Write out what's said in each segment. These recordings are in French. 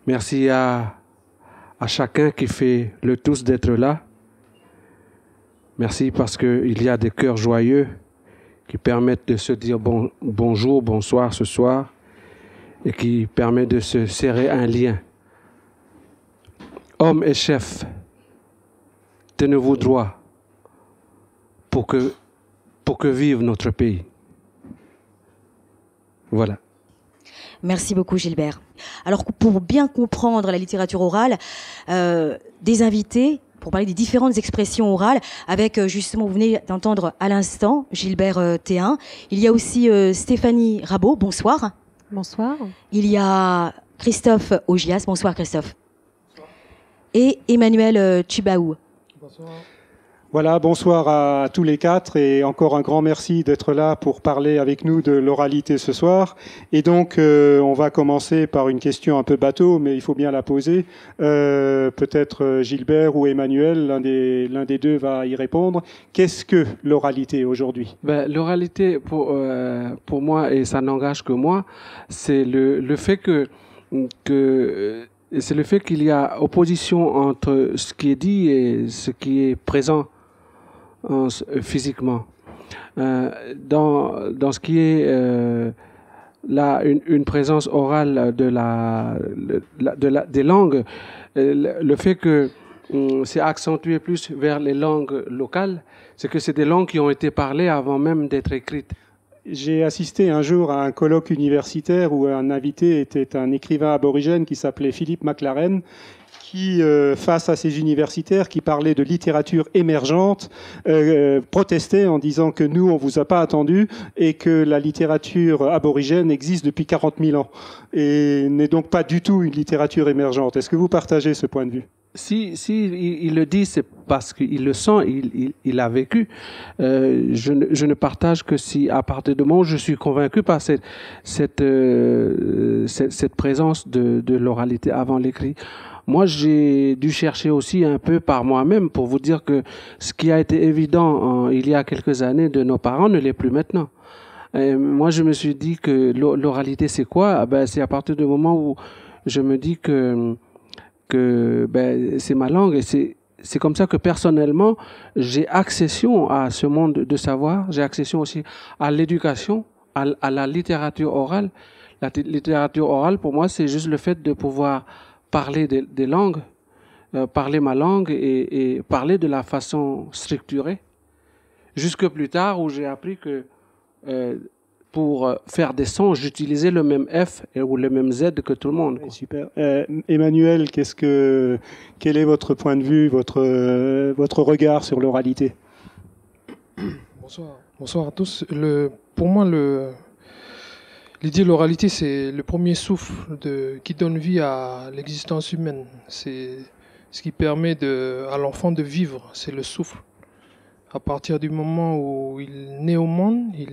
Merci à chacun qui fait le tous d'être là. Merci parce qu'il y a des cœurs joyeux qui permettent de se dire bonjour, bonsoir ce soir et qui permettent de se serrer un lien. Hommes et chefs, tenez-vous droit pour que vive notre pays. Voilà. Merci beaucoup Gilbert. Alors pour bien comprendre la littérature orale, des invités pour parler des différentes expressions orales avec justement, vous venez d'entendre à l'instant Gilbert Théin. Il y a aussi Stéphanie Rabault, bonsoir. Bonsoir. Il y a Christophe Augias, bonsoir Christophe. Bonsoir. Et Emmanuel Tchubaou. Bonsoir. Voilà, bonsoir à tous les quatre et encore un grand merci d'être là pour parler avec nous de l'oralité ce soir. Et donc, on va commencer par une question un peu bateau, mais il faut bien la poser. Peut-être Gilbert ou Emmanuel, l'un des deux va y répondre. Qu'est-ce que l'oralité aujourd'hui? L'oralité, pour moi, et ça n'engage que moi, c'est le fait c'est le fait qu'il y a opposition entre ce qui est dit et ce qui est présent physiquement. Dans ce qui est une présence orale des langues, le fait que c'est accentué plus vers les langues locales, c'est que c'est des langues qui ont été parlées avant même d'être écrites. J'ai assisté un jour à un colloque universitaire où un invité était un écrivain aborigène qui s'appelait Philippe Maclaren, qui, face à ces universitaires qui parlaient de littérature émergente, protestait en disant que nous, on vous a pas attendu et que la littérature aborigène existe depuis 40 000 ans et n'est donc pas du tout une littérature émergente. Est-ce que vous partagez ce point de vue? Si il le dit, c'est parce qu'il le sent, il a vécu. Je ne partage que si, à partir du moment où je suis convaincu par cette présence de l'oralité avant l'écrit. Moi, j'ai dû chercher aussi un peu par moi-même pour vous dire que ce qui a été évident il y a quelques années de nos parents ne l'est plus maintenant. Et moi, je me suis dit que l'oralité, c'est quoi? C'est à partir du moment où je me dis que c'est ma langue et c'est comme ça que personnellement j'ai accession à ce monde de savoir, j'ai accession aussi à l'éducation, à la littérature orale. La littérature orale pour moi c'est juste le fait de pouvoir parler des langues, parler ma langue et parler de la façon structurée. Jusque plus tard où j'ai appris que pour faire des sons, j'utilisais le même F ou le même Z que tout le monde. Quoi. Super. Emmanuel, quel est votre point de vue, votre regard sur l'oralité? Bonsoir. Bonsoir à tous. Pour moi, l'idée de l'oralité, c'est le premier souffle qui donne vie à l'existence humaine. C'est ce qui permet à l'enfant de vivre, c'est le souffle. À partir du moment où il naît au monde, il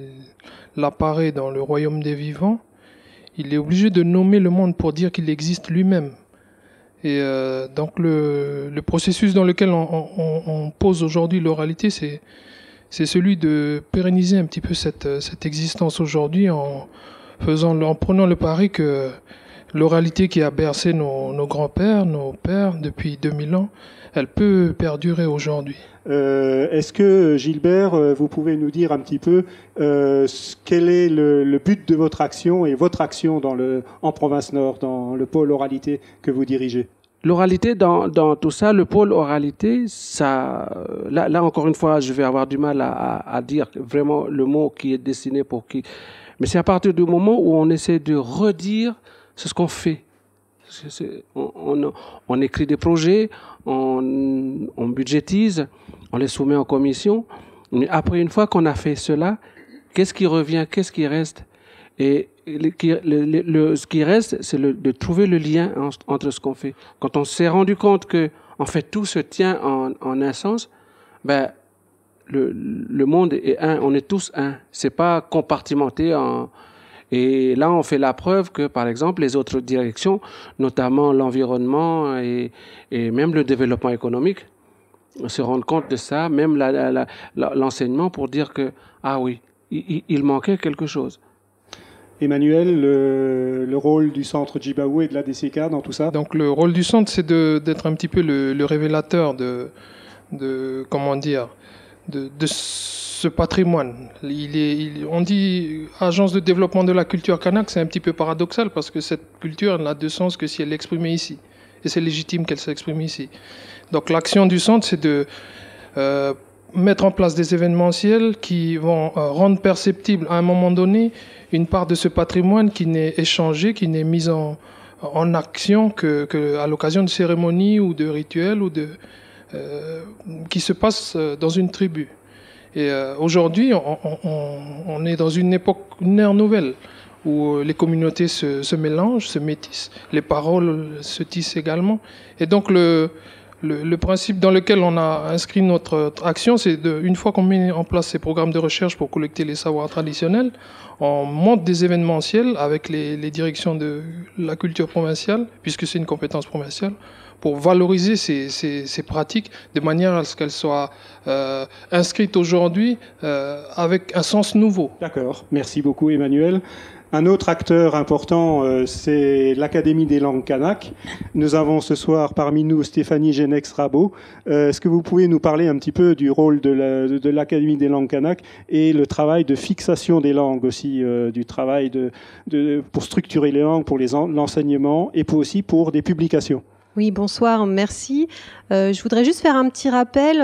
apparaît dans le royaume des vivants, il est obligé de nommer le monde pour dire qu'il existe lui-même. Et donc le processus dans lequel on pose aujourd'hui l'oralité, c'est celui de pérenniser un petit peu cette existence aujourd'hui en prenant le pari que l'oralité qui a bercé nos grands-pères, nos pères depuis 2000 ans, elle peut perdurer aujourd'hui. Est-ce que, Gilbert, vous pouvez nous dire un petit peu quel est le but de votre action et votre action en Province Nord, dans le pôle oralité que vous dirigez? L'oralité, dans tout ça, le pôle oralité, là encore une fois, je vais avoir du mal à dire vraiment le mot qui est destiné pour qui. Mais c'est à partir du moment où on essaie de redire ce qu'on fait. On écrit des projets, on budgétise, on les soumet en commission. Mais après, une fois qu'on a fait cela, qu'est-ce qui revient, qu'est-ce qui reste? Et ce qui reste, c'est de trouver le lien entre ce qu'on fait. Quand on s'est rendu compte que, en fait, tout se tient en un sens, le monde est un, on est tous un. C'est pas compartimenté et là, on fait la preuve que, par exemple, les autres directions, notamment l'environnement et même le développement économique, se rendent compte de ça, même l'enseignement pour dire que, ah oui, il manquait quelque chose. Emmanuel, le rôle du centre Djibaou et de la DCK dans tout ça? Donc le rôle du centre, c'est d'être un petit peu le révélateur de comment dire, de ce patrimoine. On dit agence de développement de la culture kanak, c'est un petit peu paradoxal parce que cette culture n'a de sens que si elle est exprimée ici. Et c'est légitime qu'elle s'exprime ici. Donc l'action du centre, c'est de mettre en place des événementiels qui vont rendre perceptible à un moment donné une part de ce patrimoine qui n'est échangé, qui n'est mis en action que à l'occasion de cérémonies ou de rituels ou qui se passent dans une tribu. Et aujourd'hui, on est dans une ère nouvelle où les communautés se mélangent, se métissent, les paroles se tissent également. Et donc le principe dans lequel on a inscrit notre action, c'est une fois qu'on met en place ces programmes de recherche pour collecter les savoirs traditionnels, on monte des événementiels avec les directions de la culture provinciale, puisque c'est une compétence provinciale, pour valoriser ces pratiques de manière à ce qu'elles soient inscrites aujourd'hui avec un sens nouveau. D'accord, merci beaucoup Emmanuel. Un autre acteur important, c'est l'Académie des langues kanak. Nous avons ce soir parmi nous Stéphanie Genex-Rabot. Est-ce que vous pouvez nous parler un petit peu du rôle de l'Académie des langues kanak et le travail de fixation des langues aussi, du travail pour structurer les langues, pour l'enseignement et aussi pour des publications? Oui, bonsoir, merci. Je voudrais juste faire un petit rappel.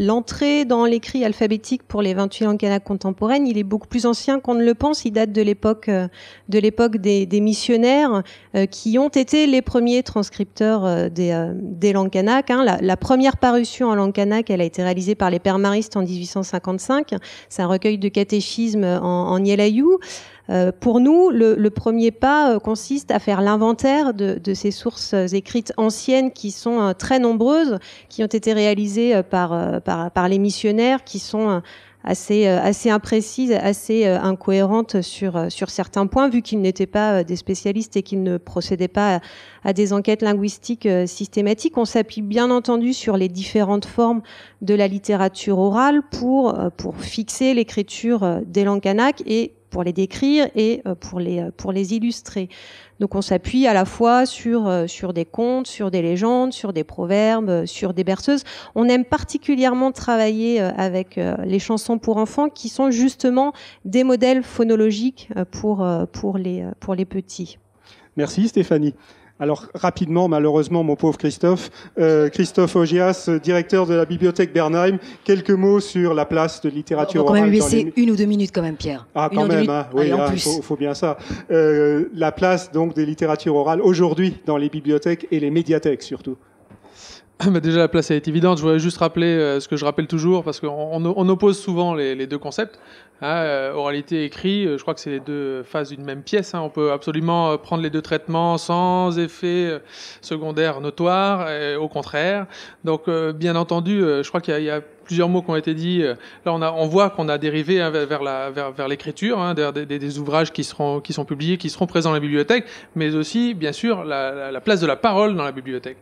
L'entrée dans l'écrit alphabétique pour les 28 langues kanak contemporaines, il est beaucoup plus ancien qu'on ne le pense. Il date de l'époque des missionnaires qui ont été les premiers transcripteurs des langues kanak. La première parution en langue kanak, elle a été réalisée par les Pères Maristes en 1855. C'est un recueil de catéchisme en Yélayou. Pour nous, le premier pas consiste à faire l'inventaire de ces sources écrites anciennes qui sont très nombreuses, qui ont été réalisées par les missionnaires, qui sont assez imprécises, assez incohérentes sur certains points, vu qu'ils n'étaient pas des spécialistes et qu'ils ne procédaient pas à des enquêtes linguistiques systématiques. On s'appuie bien entendu sur les différentes formes de la littérature orale pour fixer l'écriture des langues kanak et pour les décrire et pour les illustrer. Donc on s'appuie à la fois sur des contes, sur des légendes, sur des proverbes, sur des berceuses. On aime particulièrement travailler avec les chansons pour enfants qui sont justement des modèles phonologiques pour les petits. Merci Stéphanie. Alors rapidement, malheureusement, mon pauvre Christophe Augias, directeur de la bibliothèque Bernheim, quelques mots sur la place de littérature orale. On va quand même laisser 1 ou 2 minutes quand même, Pierre. Ah, quand même, hein, oui, il faut bien ça. La place donc des littératures orales aujourd'hui dans les bibliothèques et les médiathèques surtout. Déjà, la place est évidente. Je voudrais juste rappeler ce que je rappelle toujours, parce qu'on oppose souvent les deux concepts. Oralité et écrit, je crois que c'est les deux phases d'une même pièce. On peut absolument prendre les deux traitements sans effet secondaire notoire, au contraire. Donc, bien entendu, je crois qu'il y a plusieurs mots qui ont été dits. Là, on voit qu'on a dérivé vers l'écriture, des ouvrages qui seront publiés, qui seront présents dans la bibliothèque, mais aussi, bien sûr, la place de la parole dans la bibliothèque.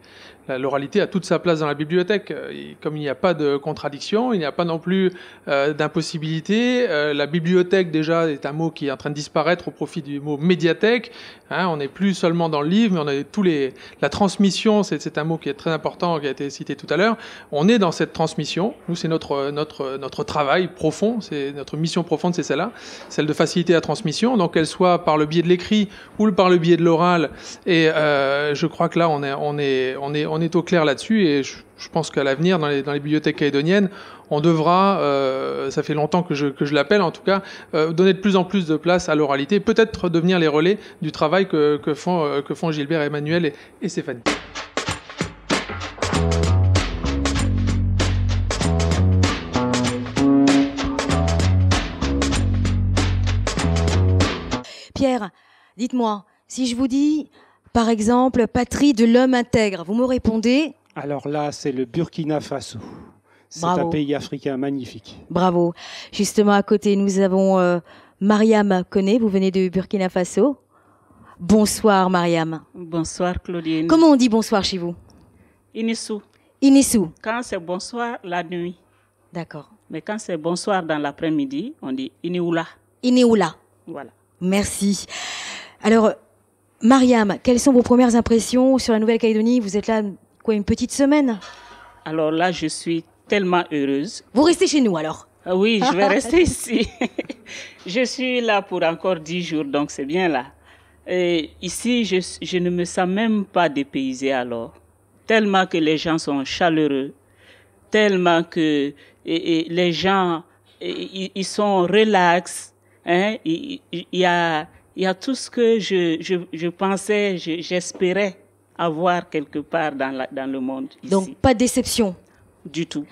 L'oralité a toute sa place dans la bibliothèque. Et comme il n'y a pas de contradiction, il n'y a pas non plus d'impossibilité. La bibliothèque, déjà, est un mot qui est en train de disparaître au profit du mot médiathèque. On n'est plus seulement dans le livre, mais on a la transmission, c'est un mot qui est très important, qui a été cité tout à l'heure. On est dans cette transmission. Nous, c'est notre travail profond, c'est notre mission profonde, c'est celle-là, celle de faciliter la transmission, donc qu'elle soit par le biais de l'écrit ou par le biais de l'oral. Et je crois que là, on est au clair là-dessus, et je pense qu'à l'avenir, dans les bibliothèques calédoniennes, on devra, ça fait longtemps que je l'appelle en tout cas, donner de plus en plus de place à l'oralité, peut-être devenir les relais du travail que font Gilbert, Emmanuel et Stéphanie. Pierre, dites-moi, si je vous dis, par exemple, patrie de l'homme intègre, vous me répondez? Alors là, c'est le Burkina Faso. C'est un pays africain magnifique. Bravo. Justement, à côté, nous avons Mariam Koné, vous venez de Burkina Faso. Bonsoir, Mariam. Bonsoir, Claudine. Comment on dit bonsoir chez vous? Inissou. Inissou. Quand c'est bonsoir, la nuit. D'accord. Mais quand c'est bonsoir dans l'après-midi, on dit Inioula. Inioula. Voilà. Merci. Alors, Mariam, quelles sont vos premières impressions sur la Nouvelle-Calédonie? Vous êtes là, quoi, une petite semaine? Alors là, je suis tellement heureuse. Vous restez chez nous alors? Ah oui, je vais rester ici. Je suis là pour encore 10 jours, donc c'est bien là. Et ici, je ne me sens même pas dépaysée alors. Tellement que les gens sont chaleureux, tellement que les gens, ils sont relax. Hein? Il y a tout ce que je pensais, j'espérais avoir quelque part dans le monde ici. Donc pas de déception du tout.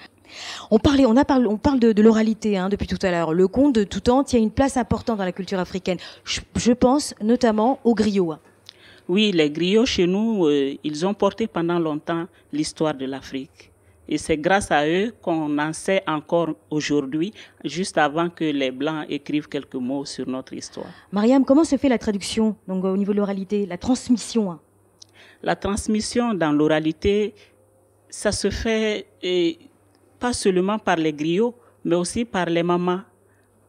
On parle de l'oralité depuis tout à l'heure. Le conte de tout temps tient une place importante dans la culture africaine. Je pense notamment aux griots. Oui, les griots chez nous, ils ont porté pendant longtemps l'histoire de l'Afrique. Et c'est grâce à eux qu'on en sait encore aujourd'hui, juste avant que les Blancs écrivent quelques mots sur notre histoire. Mariam, comment se fait la traduction donc, au niveau de l'oralité, la transmission? La transmission dans l'oralité, ça se fait pas seulement par les griots, mais aussi par les mamans,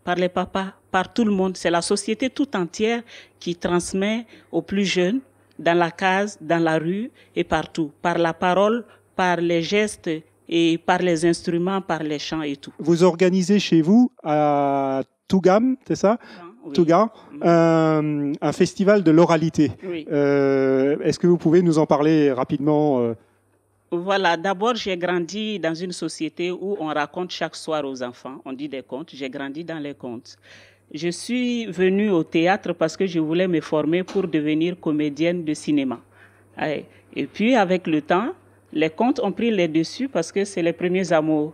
par les papas, par tout le monde. C'est la société tout entière qui transmet aux plus jeunes, dans la case, dans la rue et partout, par la parole, par les gestes et par les instruments, par les chants et tout. Vous organisez chez vous à Tougam, c'est ça? Oui. Tougam, un festival de l'oralité. Oui. Est-ce que vous pouvez nous en parler rapidement? Voilà, d'abord j'ai grandi dans une société où on raconte chaque soir aux enfants, on dit des contes, j'ai grandi dans les contes. Je suis venue au théâtre parce que je voulais me former pour devenir comédienne de cinéma. Et puis avec le temps, les contes ont pris les dessus parce que c'est les premiers amours.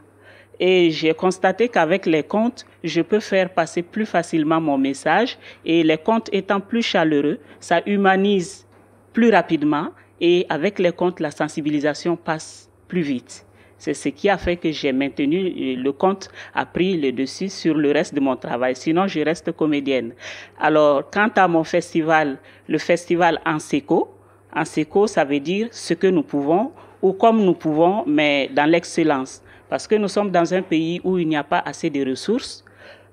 Et j'ai constaté qu'avec les contes, je peux faire passer plus facilement mon message. Et les contes étant plus chaleureux, ça humanise plus rapidement. Et avec les contes, la sensibilisation passe plus vite. C'est ce qui a fait que j'ai maintenu, le conte a pris le dessus sur le reste de mon travail. Sinon, je reste comédienne. Alors, quant à mon festival, le festival Anseko, Anseko, ça veut dire ce que nous pouvons ou comme nous pouvons, mais dans l'excellence. Parce que nous sommes dans un pays où il n'y a pas assez de ressources.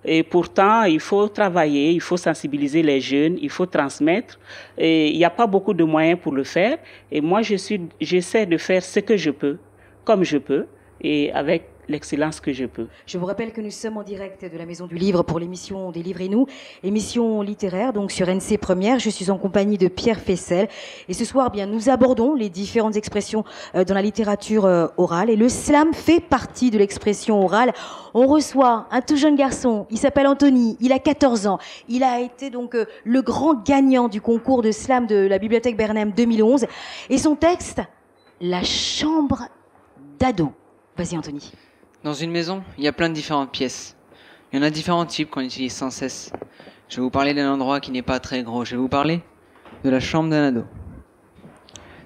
Et pourtant, il faut travailler, il faut sensibiliser les jeunes, il faut transmettre. Et il n'y a pas beaucoup de moyens pour le faire. Et moi, j'essaie de faire ce que je peux, comme je peux, et avec l'excellence que je peux. Je vous rappelle que nous sommes en direct de la Maison du Livre pour l'émission Des Livres et nous, émission littéraire, donc sur NC Première. Je suis en compagnie de Pierre Fessel. Et ce soir, bien, nous abordons les différentes expressions dans la littérature orale. Et le slam fait partie de l'expression orale. On reçoit un tout jeune garçon, il s'appelle Anthony, il a 14 ans. Il a été donc le grand gagnant du concours de slam de la Bibliothèque Bernheim 2011. Et son texte, La chambre d'ado. Vas-y Anthony. Dans une maison, il y a plein de différentes pièces. Il y en a différents types qu'on utilise sans cesse. Je vais vous parler d'un endroit qui n'est pas très gros. Je vais vous parler de la chambre d'un ado.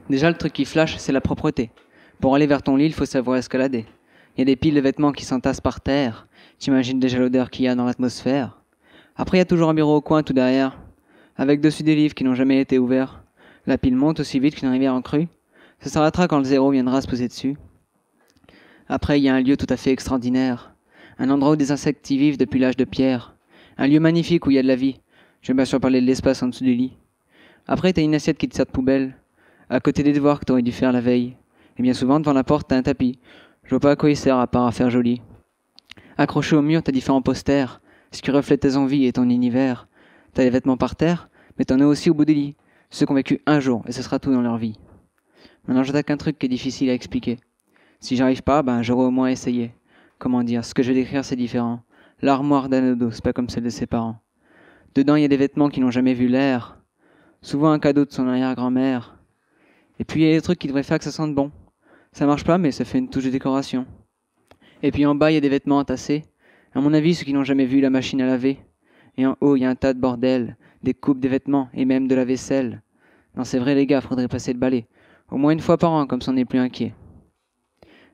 Déjà, le truc qui flash, c'est la propreté. Pour aller vers ton lit, il faut savoir escalader. Il y a des piles de vêtements qui s'entassent par terre. T'imagines déjà l'odeur qu'il y a dans l'atmosphère. Après, il y a toujours un bureau au coin, tout derrière, avec dessus des livres qui n'ont jamais été ouverts. La pile monte aussi vite qu'une rivière en crue. Ça s'arrêtera quand le zéro viendra se poser dessus. Après, il y a un lieu tout à fait extraordinaire. Un endroit où des insectes y vivent depuis l'âge de pierre. Un lieu magnifique où il y a de la vie. Je vais bien sûr parler de l'espace en dessous du lit. Après, t'as une assiette qui te sert de poubelle. À côté des devoirs que t'aurais dû faire la veille. Et bien souvent, devant la porte, t'as un tapis. Je vois pas à quoi il sert à part à faire joli. Accroché au mur, t'as différents posters. Ce qui reflète tes envies et ton univers. T'as les vêtements par terre, mais t'en as aussi au bout du lit. Ceux qui ont vécu un jour, et ce sera tout dans leur vie. Maintenant, j'attaque un truc qui est difficile à expliquer. Si j'arrive pas, j'aurai au moins essayé. Comment dire, ce que je vais décrire, c'est différent. L'armoire d'un ado, c'est pas comme celle de ses parents. Dedans, il y a des vêtements qui n'ont jamais vu l'air. Souvent un cadeau de son arrière-grand-mère. Et puis, il y a des trucs qui devraient faire que ça sente bon. Ça marche pas, mais ça fait une touche de décoration. Et puis en bas, il y a des vêtements entassés. À mon avis, ceux qui n'ont jamais vu la machine à laver. Et en haut, il y a un tas de bordel, des coupes, des vêtements, et même de la vaisselle. Non, c'est vrai, les gars, faudrait passer le balai. Au moins une fois par an, comme ça on n'est plus inquiet.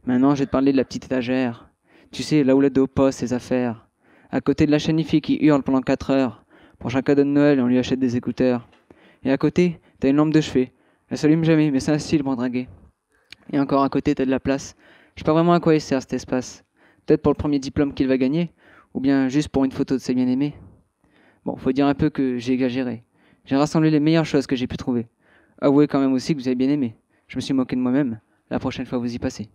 Maintenant, je vais te parler de la petite étagère. Tu sais, là où l'ado pose ses affaires. À côté de la chaîne fille qui hurle pendant 4 heures. Pour chaque cadeau de Noël, on lui achète des écouteurs. Et à côté, t'as une lampe de chevet. Elle s'allume jamais, mais c'est un style pour draguer. Et encore à côté, t'as de la place. Je sais pas vraiment à quoi il sert cet espace. Peut-être pour le premier diplôme qu'il va gagner, ou bien juste pour une photo de ses bien-aimés. Bon, faut dire un peu que j'ai exagéré. J'ai rassemblé les meilleures choses que j'ai pu trouver. Avouez quand même aussi que vous avez bien aimé. Je me suis moqué de moi-même. La prochaine fois, vous y passez.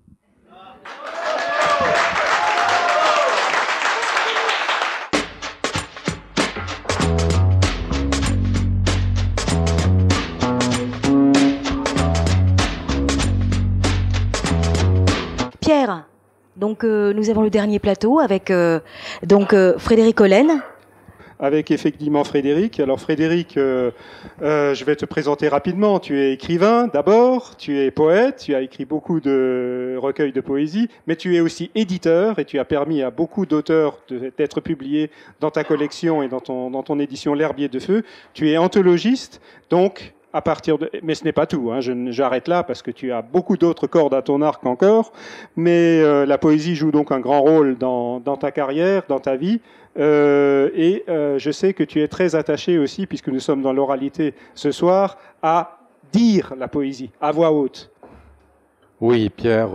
Pierre, donc nous avons le dernier plateau avec Frédéric Hollen. Avec effectivement Frédéric. Alors Frédéric, je vais te présenter rapidement. Tu es écrivain d'abord, tu es poète, tu as écrit beaucoup de recueils de poésie, mais tu es aussi éditeur et tu as permis à beaucoup d'auteurs d'être publiés dans ta collection et dans ton édition L'Herbier de Feu. Tu es anthologiste, donc à partir de... Mais ce n'est pas tout, hein. J'arrête là parce que tu as beaucoup d'autres cordes à ton arc encore, mais la poésie joue donc un grand rôle dans ta carrière, dans ta vie. Je sais que tu es très attaché aussi, puisque nous sommes dans l'oralité ce soir, à dire la poésie à voix haute. Oui, Pierre,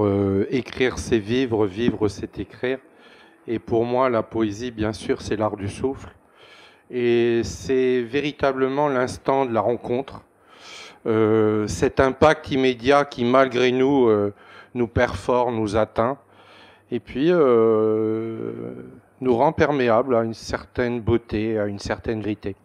écrire c'est vivre, vivre c'est écrire. Et pour moi, la poésie, bien sûr, c'est l'art du souffle. Et c'est véritablement l'instant de la rencontre. Cet impact immédiat qui, malgré nous, nous perfore, nous atteint. Et puis... nous rend perméables à une certaine beauté, à une certaine vérité.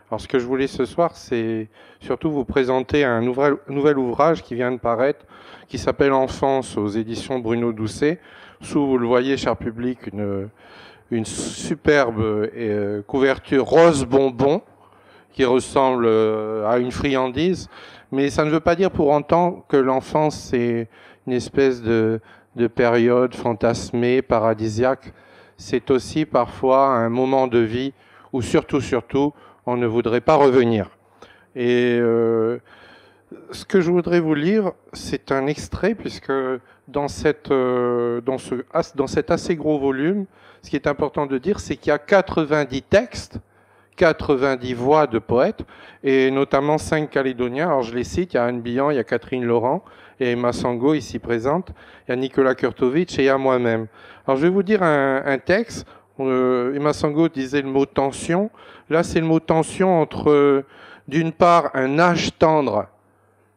Alors ce que je voulais ce soir, c'est surtout vous présenter un nouvel ouvrage qui vient de paraître, qui s'appelle Enfance aux éditions Bruno Doucet. Sous, vous le voyez, cher public, une superbe couverture rose bonbon qui ressemble à une friandise. Mais ça ne veut pas dire pour autant que l'enfance, c'est une espèce de période fantasmée, paradisiaque. C'est aussi parfois un moment de vie où surtout, on ne voudrait pas revenir. Et ce que je voudrais vous lire, c'est un extrait, puisque dans cet assez gros volume, ce qui est important de dire, c'est qu'il y a 90 textes, 90 voix de poètes, et notamment 5 Calédoniens. Alors je les cite, il y a Anne Billan, il y a Catherine Laurent, il y a Emma Sango ici présente, il y a Nicolas Kurtovitch et il y a moi-même. Alors je vais vous dire un texte. Emma Sango disait le mot tension. Là, c'est le mot tension entre, d'une part, un âge tendre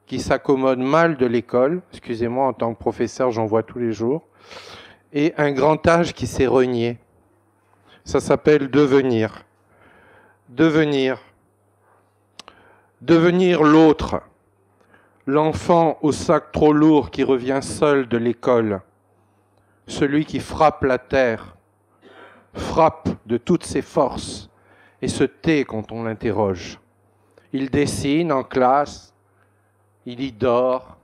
qui s'accommode mal de l'école. Excusez-moi, en tant que professeur, j'en vois tous les jours. Et un grand âge qui s'est renié. Ça s'appelle devenir. Devenir. Devenir l'autre. L'enfant au sac trop lourd qui revient seul de l'école. Celui qui frappe la terre, frappe de toutes ses forces et se tait quand on l'interroge. Il dessine en classe, il y dort,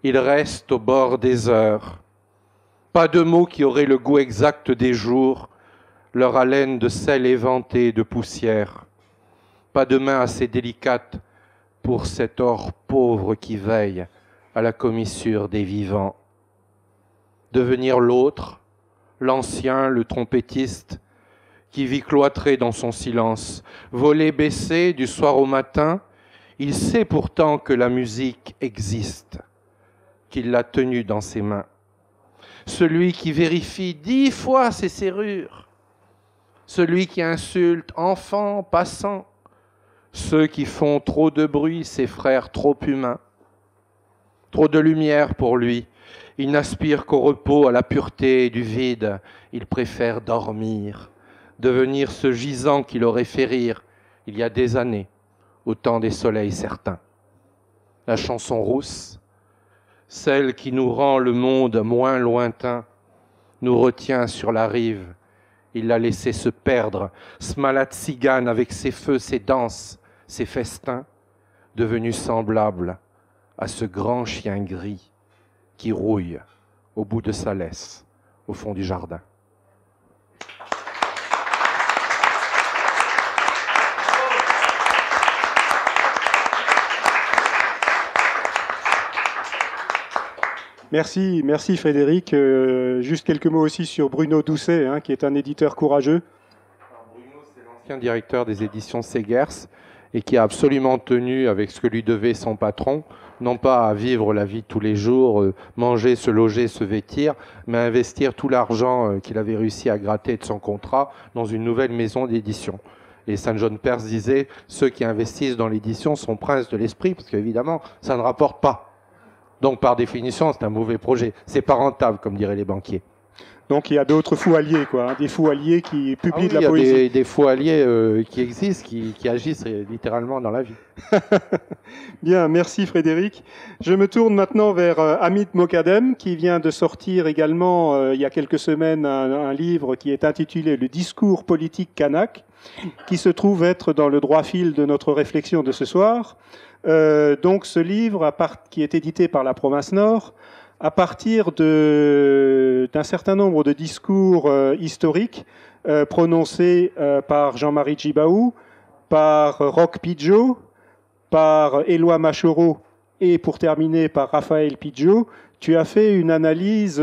il reste au bord des heures. Pas de mots qui auraient le goût exact des jours, leur haleine de sel éventé et de poussière. Pas de main assez délicate pour cet or pauvre qui veille à la commissure des vivants. Devenir l'autre, l'ancien, le trompettiste, qui vit cloîtré dans son silence, volé baissé du soir au matin, il sait pourtant que la musique existe, qu'il l'a tenue dans ses mains. Celui qui vérifie 10 fois ses serrures, celui qui insulte enfants, passants, ceux qui font trop de bruit, ses frères trop humains, trop de lumière pour lui. Il n'aspire qu'au repos, à la pureté du vide. Il préfère dormir, devenir ce gisant qui l'aurait fait rire il y a des années, au temps des soleils certains. La chanson rousse, celle qui nous rend le monde moins lointain, nous retient sur la rive. Il l'a laissé se perdre, ce malade cigane avec ses feux, ses danses, ses festins, devenu semblable à ce grand chien gris qui rouille au bout de sa laisse, au fond du jardin. Merci Frédéric. Juste quelques mots aussi sur Bruno Doucet, hein, qui est un éditeur courageux. Alors Bruno, c'est l'ancien directeur des éditions Segers et qui a absolument tenu avec ce que lui devait son patron, non pas à vivre la vie de tous les jours, manger, se loger, se vêtir, mais à investir tout l'argent qu'il avait réussi à gratter de son contrat dans une nouvelle maison d'édition. Et Saint John Perse disait, ceux qui investissent dans l'édition sont princes de l'esprit, parce qu'évidemment, ça ne rapporte pas. Donc, par définition, c'est un mauvais projet. C'est pas rentable, comme diraient les banquiers. Donc il y a d'autres fous alliés, quoi, hein, des fous alliés qui publient de la poésie. Il y a des fous alliés qui existent, qui agissent littéralement dans la vie. Bien, merci Frédéric. Je me tourne maintenant vers Amit Mokadem, qui vient de sortir également il y a quelques semaines un livre qui est intitulé « Le discours politique kanak », qui se trouve être dans le droit fil de notre réflexion de ce soir. Donc ce livre, qui est édité par la Province Nord, à partir d'un certain nombre de discours historiques prononcés par Jean-Marie Djibaou, par Roch Pidgeot, par Éloi Machoro et pour terminer par Raphaël Pidgeot, tu as fait une analyse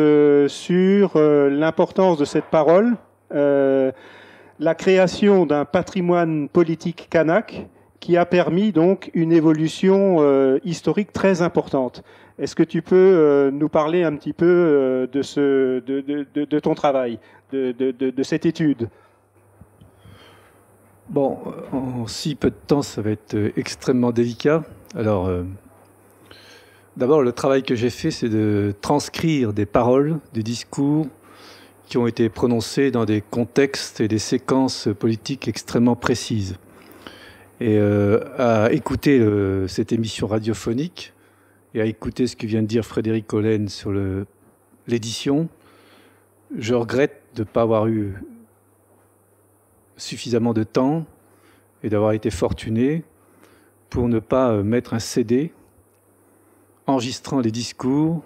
sur l'importance de cette parole, la création d'un patrimoine politique kanak qui a permis donc une évolution historique très importante. Est-ce que tu peux nous parler un petit peu de ton travail, de cette étude? Bon, en si peu de temps, ça va être extrêmement délicat. Alors, d'abord, le travail que j'ai fait, c'est de transcrire des paroles, des discours qui ont été prononcés dans des contextes et des séquences politiques extrêmement précises. Et à écouter cette émission radiophonique, et à écouter ce que vient de dire Frédéric Collen sur l'édition, je regrette de ne pas avoir eu suffisamment de temps et d'avoir été fortuné pour ne pas mettre un CD enregistrant les discours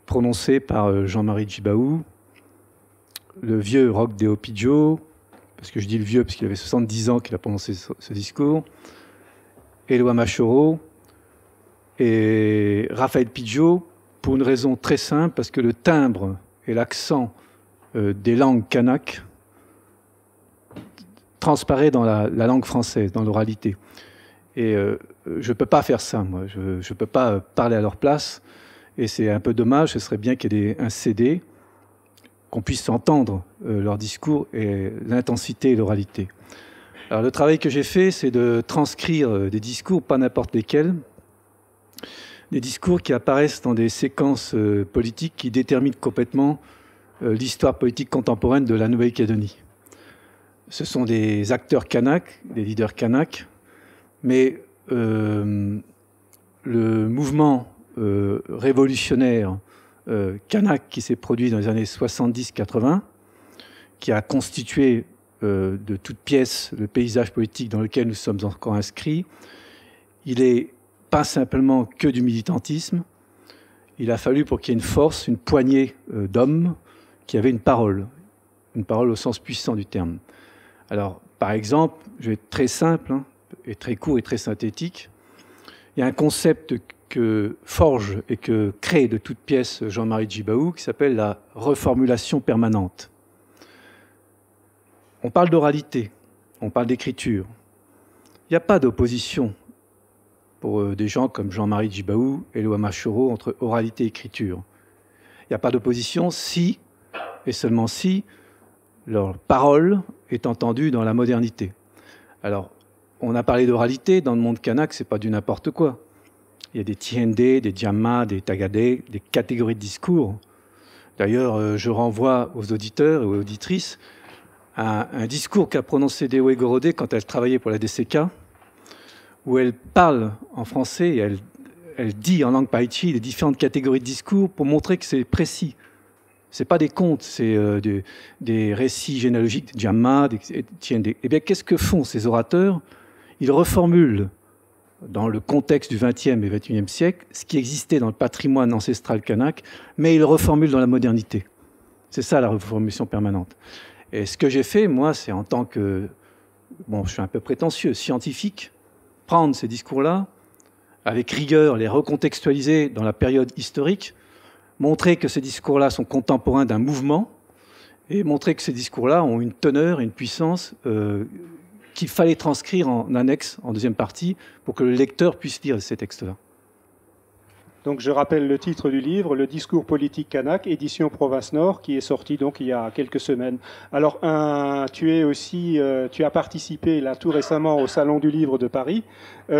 prononcés par Jean-Marie Djibaou, le vieux Roch Pidgeot, parce que je dis le vieux parce qu'il avait 70 ans qu'il a prononcé ce discours, Éloi Machoro, et Raphaël Pidgeot, pour une raison très simple, parce que le timbre et l'accent des langues kanak transparaît dans la langue française, dans l'oralité. Et je ne peux pas faire ça, moi. Je ne peux pas parler à leur place. Et c'est un peu dommage. Ce serait bien qu'il y ait un CD, qu'on puisse entendre leur discours et l'intensité et l'oralité. Alors le travail que j'ai fait, c'est de transcrire des discours, pas n'importe lesquels, des discours qui apparaissent dans des séquences politiques qui déterminent complètement l'histoire politique contemporaine de la Nouvelle-Calédonie. Ce sont des acteurs kanaks, des leaders kanaks, mais le mouvement révolutionnaire kanak qui s'est produit dans les années 70-80, qui a constitué de toutes pièces le paysage politique dans lequel nous sommes encore inscrits, il est pas simplement que du militantisme. Il a fallu pour qu'il y ait une force, une poignée d'hommes qui avaient une parole au sens puissant du terme. Alors, par exemple, je vais être très simple, et très court et très synthétique. Il y a un concept que forge et que crée de toutes pièces Jean-Marie Djibaou qui s'appelle la reformulation permanente. On parle d'oralité, on parle d'écriture. Il n'y a pas d'opposition pour des gens comme Jean-Marie Djibaou et Éloi Machoro entre oralité et écriture. Il n'y a pas d'opposition si, et seulement si, leur parole est entendue dans la modernité. Alors, on a parlé d'oralité, dans le monde kanak, c'est pas du n'importe quoi. Il y a des tiende, des djamma, des tagadé, des catégories de discours. D'ailleurs, je renvoie aux auditeurs et aux auditrices à un discours qu'a prononcé Dewe Gorodé quand elle travaillait pour la DCK, où elle parle en français et elle dit en langue païchi les différentes catégories de discours pour montrer que c'est précis. Ce n'est pas des contes, c'est des récits généalogiques, des djamma, des tiende. Eh bien, qu'est-ce que font ces orateurs? Ils reformulent dans le contexte du XXe et XXIe siècle ce qui existait dans le patrimoine ancestral kanak, mais ils le reformulent dans la modernité. C'est ça la reformulation permanente. Et ce que j'ai fait, moi, c'est en tant que, bon, je suis un peu prétentieux, scientifique, prendre ces discours-là, avec rigueur, les recontextualiser dans la période historique, montrer que ces discours-là sont contemporains d'un mouvement, et montrer que ces discours-là ont une teneur et une puissance qu'il fallait transcrire en annexe, en deuxième partie, pour que le lecteur puisse lire ces textes-là. Donc je rappelle le titre du livre, Le discours politique kanak, édition Province Nord, qui est sorti donc il y a quelques semaines. Alors tu as participé là tout récemment au Salon du Livre de Paris. Tu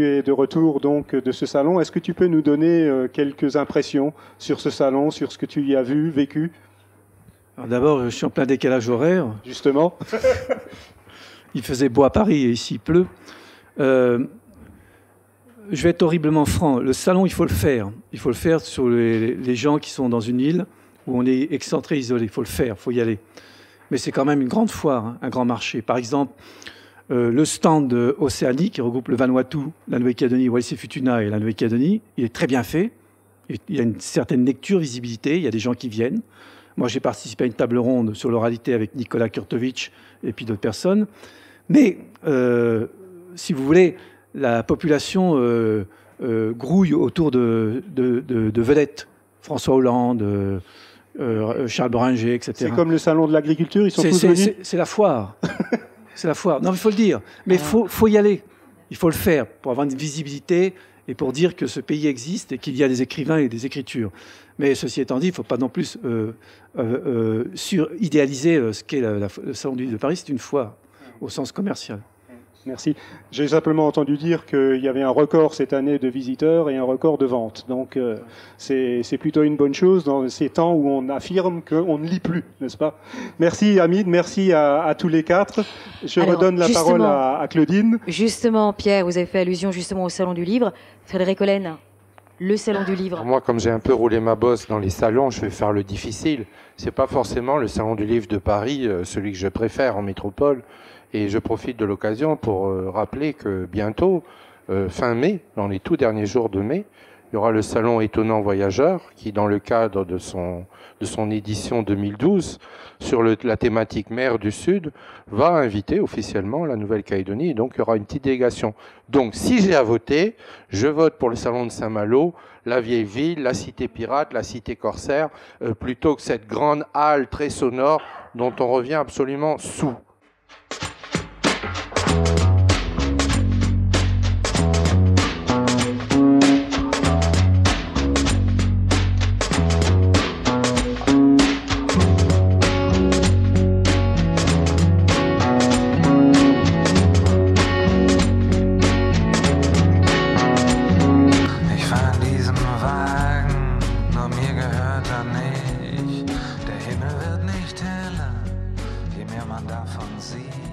es de retour donc de ce salon. Est-ce que tu peux nous donner quelques impressions sur ce salon, sur ce que tu y as vu, vécu? Alors d'abord, je suis en plein décalage horaire. Justement. Il faisait beau à Paris et ici il pleut. Je vais être horriblement franc. Le salon, il faut le faire. Il faut le faire sur les gens qui sont dans une île où on est excentré, isolé. Il faut le faire, il faut y aller. Mais c'est quand même une grande foire, hein, un grand marché. Par exemple, le stand Océanie, qui regroupe le Vanuatu, la Nouvelle-Calédonie, Wallis-et-Futuna et la Nouvelle-Calédonie, il est très bien fait. Il y a une certaine lecture, visibilité. Il y a des gens qui viennent. Moi, j'ai participé à une table ronde sur l'oralité avec Nicolas Kurtovitch et puis d'autres personnes. Mais, si vous voulez, la population grouille autour de vedettes. François Hollande, Charles Boringer, etc. C'est comme le salon de l'agriculture, ils sont tous venus. C'est la foire. C'est la foire. Non, mais il faut le dire. Mais il faut y aller. Il faut le faire pour avoir une visibilité et pour dire que ce pays existe et qu'il y a des écrivains et des écritures. Mais ceci étant dit, il ne faut pas non plus idéaliser ce qu'est le Salon du Livre de Paris. C'est une foire au sens commercial. Merci. J'ai simplement entendu dire qu'il y avait un record cette année de visiteurs et un record de ventes. Donc c'est plutôt une bonne chose dans ces temps où on affirme qu'on ne lit plus, n'est-ce pas? Merci Hamid, merci à tous les quatre. Je redonne la parole à Claudine. Justement, Pierre, vous avez fait allusion justement au Salon du Livre. Frédéric Hollen, le Salon du Livre. Moi, comme j'ai un peu roulé ma bosse dans les salons, je vais faire le difficile. C'est pas forcément le Salon du Livre de Paris, celui que je préfère en métropole. Et je profite de l'occasion pour rappeler que bientôt, fin mai, dans les tout derniers jours de mai, il y aura le Salon Étonnant Voyageur qui, dans le cadre de son édition 2012, sur la thématique mer du Sud, va inviter officiellement la Nouvelle-Calédonie. Et donc, il y aura une petite délégation. Donc, si j'ai à voter, je vote pour le Salon de Saint-Malo, la vieille ville, la cité pirate, la cité corsaire, plutôt que cette grande halle très sonore dont on revient absolument saoul. Davon sieht.